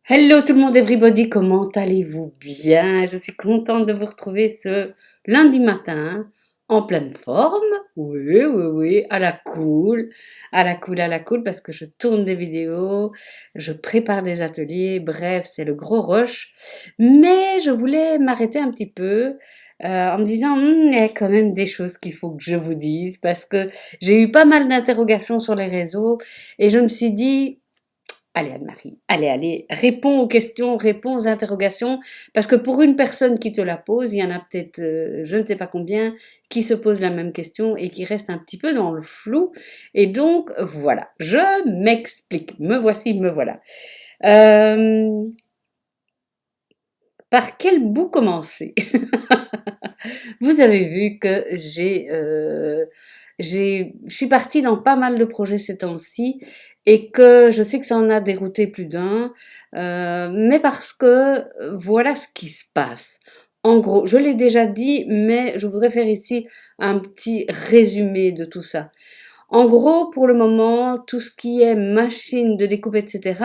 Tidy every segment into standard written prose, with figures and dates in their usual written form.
Hello tout le monde, everybody, comment allez-vous bien? Je suis contente de vous retrouver ce lundi matin, en pleine forme. Oui, oui, oui, à la cool, à la cool, à la cool, parce que je tourne des vidéos, je prépare des ateliers, bref, c'est le gros rush. Mais je voulais m'arrêter un petit peu en me disant, il y a quand même des choses qu'il faut que je vous dise, parce que j'ai eu pas mal d'interrogations sur les réseaux, et je me suis dit, allez Anne-Marie, allez, allez, réponds aux questions, réponds aux interrogations, parce que pour une personne qui te la pose, il y en a peut-être je ne sais pas combien qui se posent la même question et qui restent un petit peu dans le flou. Et donc voilà, je m'explique. Me voici, me voilà. Euh, par quel bout commencer? Vous avez vu que je suis partie dans pas mal de projets ces temps-ci et que je sais que ça en a dérouté plus d'un, mais parce que voilà ce qui se passe. En gros, je l'ai déjà dit, mais je voudrais faire ici un petit résumé de tout ça. En gros, pour le moment, tout ce qui est machine de découpe, etc.,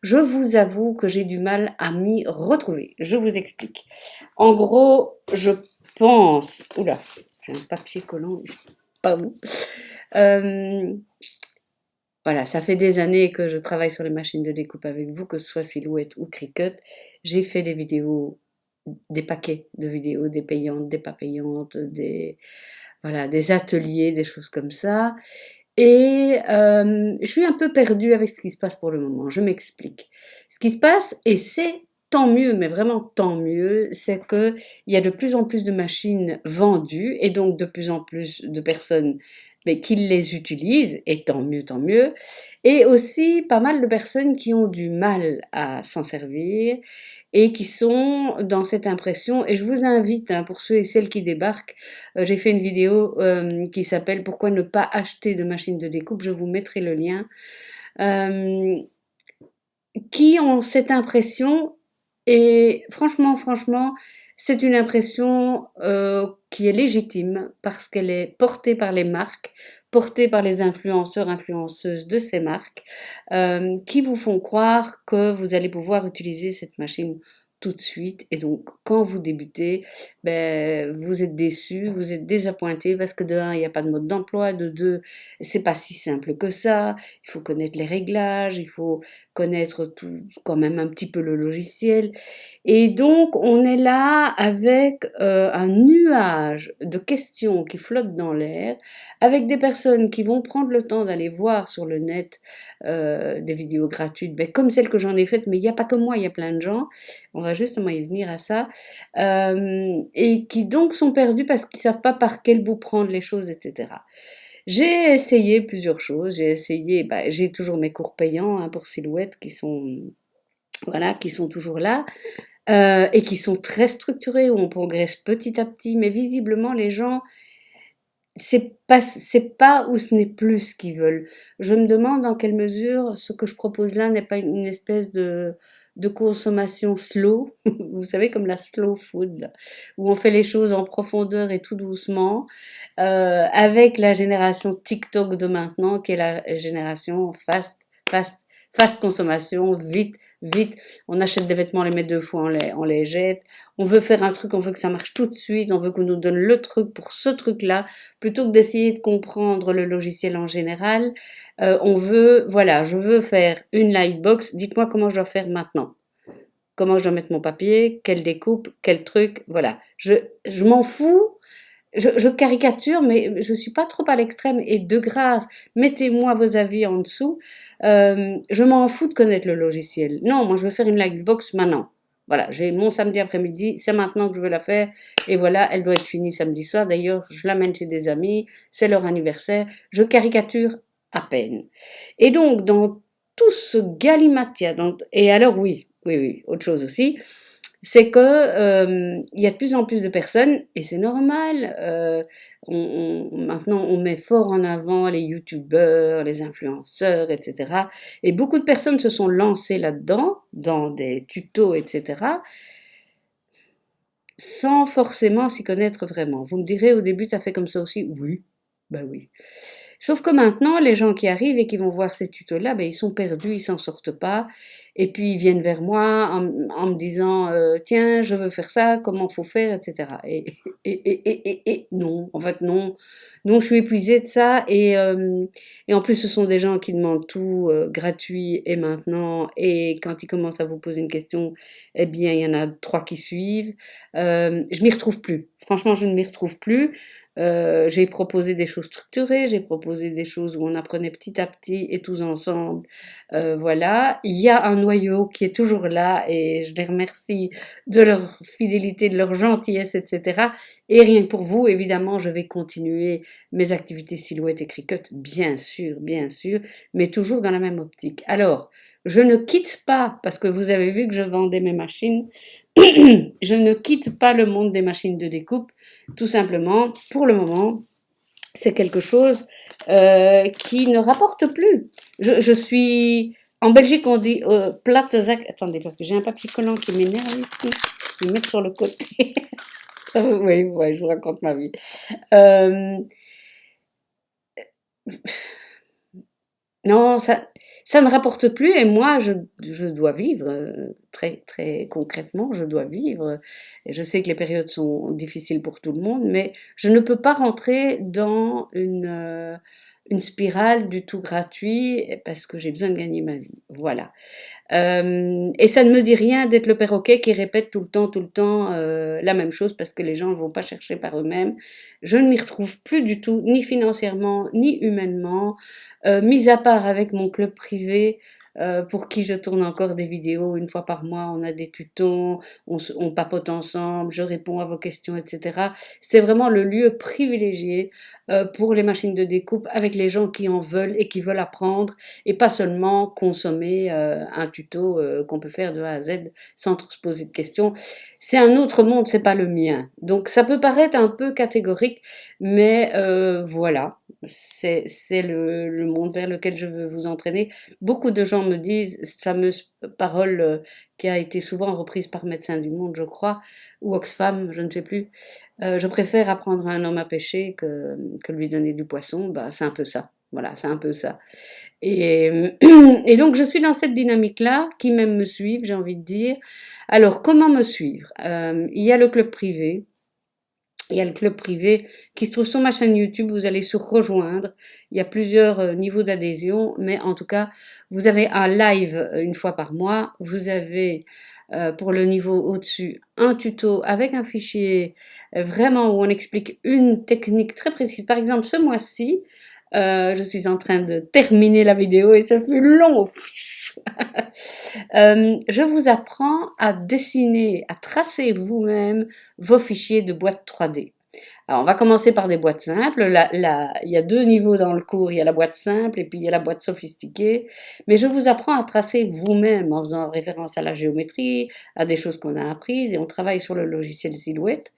je vous avoue que j'ai du mal à m'y retrouver. Je vous explique. En gros, je pense... Oula, j'ai un papier collant ici. Pardon. Euh, voilà, ça fait des années que je travaille sur les machines de découpe avec vous, que ce soit Silhouette ou Cricut. J'ai fait des vidéos, des paquets de vidéos, des payantes, des pas payantes, voilà, des ateliers, des choses comme ça. Et je suis un peu perdue avec ce qui se passe pour le moment. Je m'explique. Ce qui se passe, et c'est tant mieux, mais vraiment tant mieux, c'est que il y a de plus en plus de machines vendues et donc de plus en plus de personnes mais qui les utilisent, et tant mieux. Et aussi pas mal de personnes qui ont du mal à s'en servir et qui sont dans cette impression. Et je vous invite, hein, pour ceux et celles qui débarquent, j'ai fait une vidéo qui s'appelle Pourquoi ne pas acheter de machine de découpe. Je vous mettrai le lien. Euh, qui ont cette impression et franchement, c'est une impression qui est légitime parce qu'elle est portée par les marques, portée par les influenceurs, influenceuses de ces marques, qui vous font croire que vous allez pouvoir utiliser cette machine tout de suite. Et donc, quand vous débutez, ben, vous êtes déçu, vous êtes désappointé parce que de un, il n'y a pas de mode d'emploi, de deux, c'est pas si simple que ça. Il faut connaître les réglages, il faut connaître tout, quand même un petit peu le logiciel. Et donc, on est là avec un nuage de questions qui flottent dans l'air, avec des personnes qui vont prendre le temps d'aller voir sur le net des vidéos gratuites, ben, comme celles que j'en ai faites, mais il n'y a pas que moi, il y a plein de gens. On va justement y venir à ça. Et qui donc sont perdus parce qu'ils ne savent pas par quel bout prendre les choses, etc. J'ai essayé plusieurs choses. J'ai essayé, bah, j'ai toujours mes cours payants hein, pour Silhouette qui sont, voilà, qui sont toujours là et qui sont très structurés où on progresse petit à petit. Mais visiblement, les gens, c'est pas ou ce n'est plus ce qu'ils veulent. Je me demande dans quelle mesure ce que je propose là n'est pas une espèce de consommation slow, vous savez, comme la slow food, là, où on fait les choses en profondeur et tout doucement, avec la génération TikTok de maintenant, qui est la génération fast, fast consommation, vite, vite. On achète des vêtements, on les met deux fois, on les jette. On veut faire un truc, on veut que ça marche tout de suite, on veut qu'on nous donne le truc pour ce truc-là, plutôt que d'essayer de comprendre le logiciel en général. On veut, voilà, je veux faire une lightbox, dites-moi comment je dois faire maintenant. Comment je dois mettre mon papier, quelle découpe, quel truc, voilà. Je m'en fous, je caricature, mais je suis pas trop à l'extrême. Et de grâce, mettez-moi vos avis en dessous. Je m'en fous de connaître le logiciel. Non, moi je veux faire une lightbox maintenant. Voilà, j'ai mon samedi après-midi, c'est maintenant que je veux la faire. Et voilà, elle doit être finie samedi soir. D'ailleurs, je l'amène chez des amis, c'est leur anniversaire. Je caricature à peine. Et donc, dans tout ce galimatia, et alors oui, oui, oui, autre chose aussi, c'est que il y a de plus en plus de personnes, et c'est normal, maintenant on met fort en avant les youtubeurs, les influenceurs, etc. Et beaucoup de personnes se sont lancées là-dedans, dans des tutos, etc., sans forcément s'y connaître vraiment. Vous me direz, au début, tu as fait comme ça aussi? Oui, ben oui. Sauf que maintenant, les gens qui arrivent et qui vont voir ces tutos-là, ben, ils sont perdus, ils s'en sortent pas. Et puis ils viennent vers moi en me disant tiens, je veux faire ça, comment faut faire, etc. Et non, en fait non, non, je suis épuisée de ça. Et en plus, ce sont des gens qui demandent tout gratuit et maintenant. Et quand ils commencent à vous poser une question, eh bien, il y en a trois qui suivent. Je m'y retrouve plus. Franchement, je ne m'y retrouve plus. J'ai proposé des choses structurées, j'ai proposé des choses où on apprenait petit à petit et tous ensemble. Voilà, il y a un noyau qui est toujours là et je les remercie de leur fidélité, de leur gentillesse, etc. Et rien que pour vous, évidemment, je vais continuer mes activités silhouette et cricut, bien sûr, mais toujours dans la même optique. Alors, je ne quitte pas, parce que vous avez vu que je vendais mes machines, je ne quitte pas le monde des machines de découpe, tout simplement, pour le moment, c'est quelque chose qui ne rapporte plus. Je suis... En Belgique, on dit plates... Attendez, parce que j'ai un papier collant qui m'énerve ici. Je vais le mettre sur le côté. Oui, ouais, je vous raconte ma vie. Euh, non, ça ne rapporte plus et moi, je dois vivre, très, très concrètement, je dois vivre. Et je sais que les périodes sont difficiles pour tout le monde, mais je ne peux pas rentrer dans une spirale du tout gratuit parce que j'ai besoin de gagner ma vie. Voilà. Et ça ne me dit rien d'être le perroquet qui répète tout le temps la même chose parce que les gens ne vont pas chercher par eux-mêmes. Je ne m'y retrouve plus du tout, ni financièrement, ni humainement, mis à part avec mon club privé. Pour qui je tourne encore des vidéos une fois par mois, on a des tutos, on papote ensemble, je réponds à vos questions, etc. C'est vraiment le lieu privilégié pour les machines de découpe avec les gens qui en veulent et qui veulent apprendre et pas seulement consommer un tuto qu'on peut faire de A à Z sans trop se poser de questions. C'est un autre monde, c'est pas le mien. Donc ça peut paraître un peu catégorique, mais voilà, c'est le monde vers lequel je veux vous entraîner. Beaucoup de gens me disent cette fameuse parole qui a été souvent reprise par Médecins du Monde, je crois, ou Oxfam, je ne sais plus. Je préfère apprendre à un homme à pêcher que lui donner du poisson. Bah, c'est un peu ça. Voilà, c'est un peu ça. Et, et donc, je suis dans cette dynamique-là, qui même me suivent, j'ai envie de dire. Alors, comment me suivre Il y a le club privé. Il y a le club privé qui se trouve sur ma chaîne YouTube. Vous allez sur rejoindre. Il y a plusieurs niveaux d'adhésion, mais en tout cas, vous avez un live une fois par mois. Vous avez pour le niveau au-dessus un tuto avec un fichier vraiment où on explique une technique très précise. Par exemple, ce mois-ci, je suis en train de terminer la vidéo et ça fut long. Je vous apprends à dessiner, à tracer vous-même vos fichiers de boîte 3D. Alors, on va commencer par des boîtes simples. Il y a deux niveaux dans le cours. Il y a la boîte simple et puis il y a la boîte sophistiquée. Mais je vous apprends à tracer vous-même en faisant référence à la géométrie, à des choses qu'on a apprises et on travaille sur le logiciel Silhouette.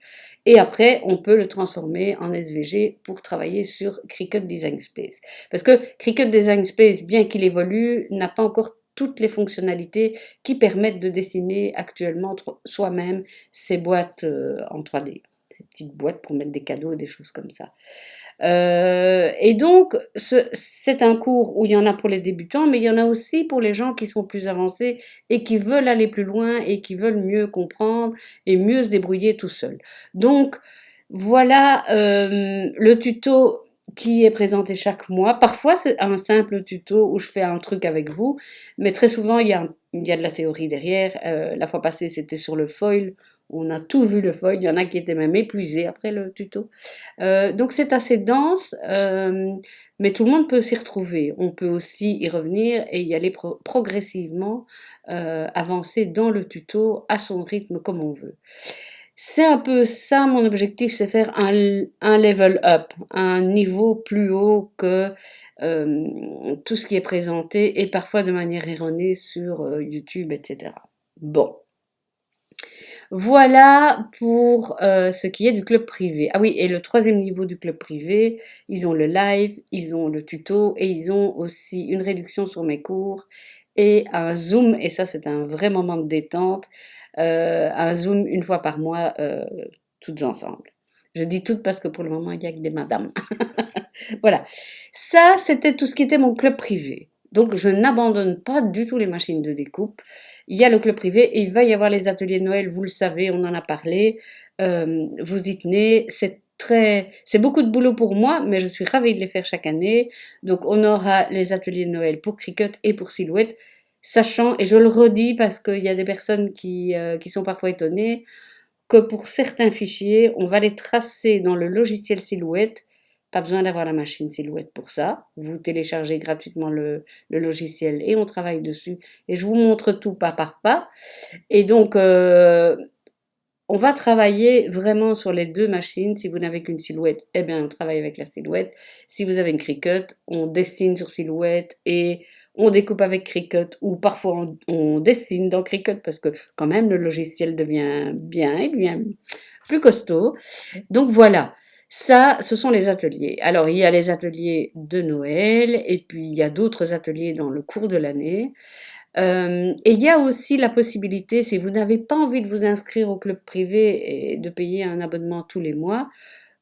Et après, on peut le transformer en SVG pour travailler sur Cricut Design Space. Parce que Cricut Design Space, bien qu'il évolue, n'a pas encore toutes les fonctionnalités qui permettent de dessiner actuellement soi-même ces boîtes en 3D, ces petites boîtes pour mettre des cadeaux et des choses comme ça. Et donc, c'est un cours où il y en a pour les débutants, mais il y en a aussi pour les gens qui sont plus avancés et qui veulent aller plus loin et qui veulent mieux comprendre et mieux se débrouiller tout seul. Donc, voilà le tuto qui est présenté chaque mois. Parfois, c'est un simple tuto où je fais un truc avec vous, mais très souvent, il y a de la théorie derrière. La fois passée, c'était sur le foil. On a tout vu le foil. Il y en a qui étaient même épuisés après le tuto. Donc, c'est assez dense, mais tout le monde peut s'y retrouver. On peut aussi y revenir et y aller progressivement, avancer dans le tuto à son rythme comme on veut. C'est un peu ça mon objectif, c'est faire un level up, un niveau plus haut que tout ce qui est présenté et parfois de manière erronée sur YouTube, etc. Bon, voilà pour ce qui est du club privé. Ah oui, et le troisième niveau du club privé, ils ont le live, ils ont le tuto et ils ont aussi une réduction sur mes cours et un Zoom, et ça c'est un vrai moment de détente, un Zoom une fois par mois, toutes ensemble. Je dis toutes parce que pour le moment, il n'y a que des madames. Voilà. Ça, c'était tout ce qui était mon club privé. Donc, je n'abandonne pas du tout les machines de découpe. Il y a le club privé et il va y avoir les ateliers de Noël, vous le savez, on en a parlé. Vous y tenez. C'est beaucoup de boulot pour moi, mais je suis ravie de les faire chaque année. Donc, on aura les ateliers de Noël pour Cricut et pour Silhouette, sachant, et je le redis parce qu'il y a des personnes qui sont parfois étonnées, que pour certains fichiers, on va les tracer dans le logiciel Silhouette. Pas besoin d'avoir la machine Silhouette pour ça. Vous téléchargez gratuitement le logiciel et on travaille dessus. Et je vous montre tout pas par pas. Et donc, on va travailler vraiment sur les deux machines. Si vous n'avez qu'une Silhouette, eh bien, on travaille avec la Silhouette. Si vous avez une Cricut, on dessine sur Silhouette et on découpe avec Cricut ou parfois on dessine dans Cricut parce que quand même le logiciel devient bien, il devient plus costaud. Donc voilà, ça, ce sont les ateliers. Alors il y a les ateliers de Noël et puis il y a d'autres ateliers dans le cours de l'année. Et il y a aussi la possibilité, si vous n'avez pas envie de vous inscrire au club privé et de payer un abonnement tous les mois,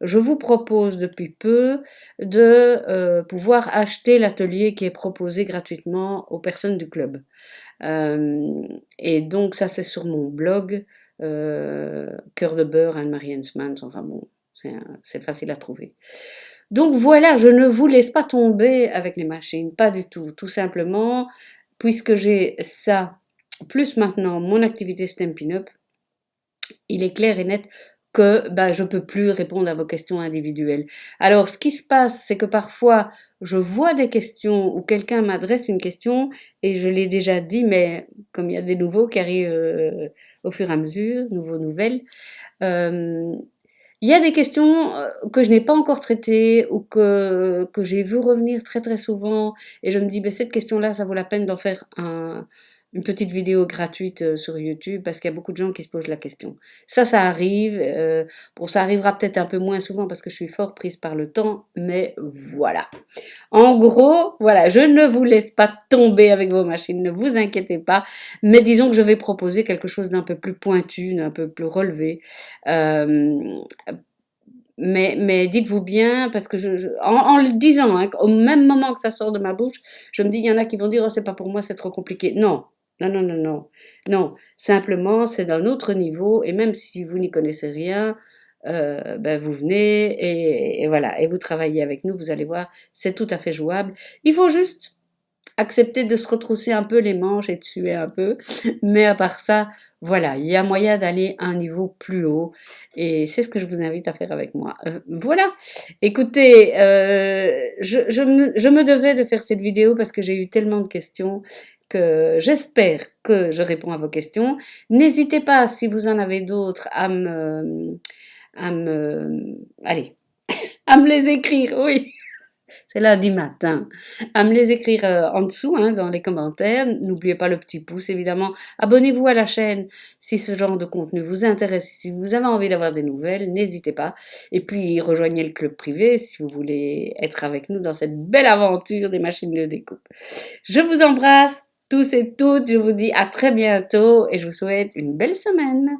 je vous propose depuis peu de pouvoir acheter l'atelier qui est proposé gratuitement aux personnes du club. Et donc ça c'est sur mon blog, Cœur de beurre, Anne-Marie Hensmans, enfin bon, c'est facile à trouver. Donc voilà, je ne vous laisse pas tomber avec les machines, pas du tout. Tout simplement, puisque j'ai ça, plus maintenant mon activité Stampin' Up, il est clair et net que je ne peux plus répondre à vos questions individuelles. Alors, ce qui se passe, c'est que parfois, je vois des questions où quelqu'un m'adresse une question et je l'ai déjà dit, mais comme il y a des nouveaux qui arrivent au fur et à mesure, nouvelles, il y a des questions que je n'ai pas encore traitées ou que j'ai vu revenir très très souvent et je me dis, cette question-là, ça vaut la peine d'en faire une petite vidéo gratuite sur YouTube parce qu'il y a beaucoup de gens qui se posent la question. Ça arrive. Bon, ça arrivera peut-être un peu moins souvent parce que je suis fort prise par le temps, mais voilà. En gros, voilà, je ne vous laisse pas tomber avec vos machines, ne vous inquiétez pas, mais disons que je vais proposer quelque chose d'un peu plus pointu, d'un peu plus relevé. Euh, mais dites-vous bien, parce que en le disant, hein, au même moment que ça sort de ma bouche, je me dis, il y en a qui vont dire, oh, c'est pas pour moi, c'est trop compliqué. Non, non, non, non, non, non. Simplement, c'est d'un autre niveau, et même si vous n'y connaissez rien, vous venez et voilà, et vous travaillez avec nous, vous allez voir, c'est tout à fait jouable. Il faut juste accepter de se retrousser un peu les manches et de suer un peu. Mais à part ça, voilà, il y a moyen d'aller à un niveau plus haut. Et c'est ce que je vous invite à faire avec moi. Voilà. Écoutez, je me devais de faire cette vidéo parce que j'ai eu tellement de questions que j'espère que je réponds à vos questions. N'hésitez pas, si vous en avez d'autres, allez, à me les écrire, oui. C'est lundi matin. À me les écrire en dessous, hein, dans les commentaires. N'oubliez pas le petit pouce, évidemment. Abonnez-vous à la chaîne si ce genre de contenu vous intéresse. Si vous avez envie d'avoir des nouvelles, n'hésitez pas. Et puis, rejoignez le club privé si vous voulez être avec nous dans cette belle aventure des machines de découpe. Je vous embrasse tous et toutes. Je vous dis à très bientôt et je vous souhaite une belle semaine.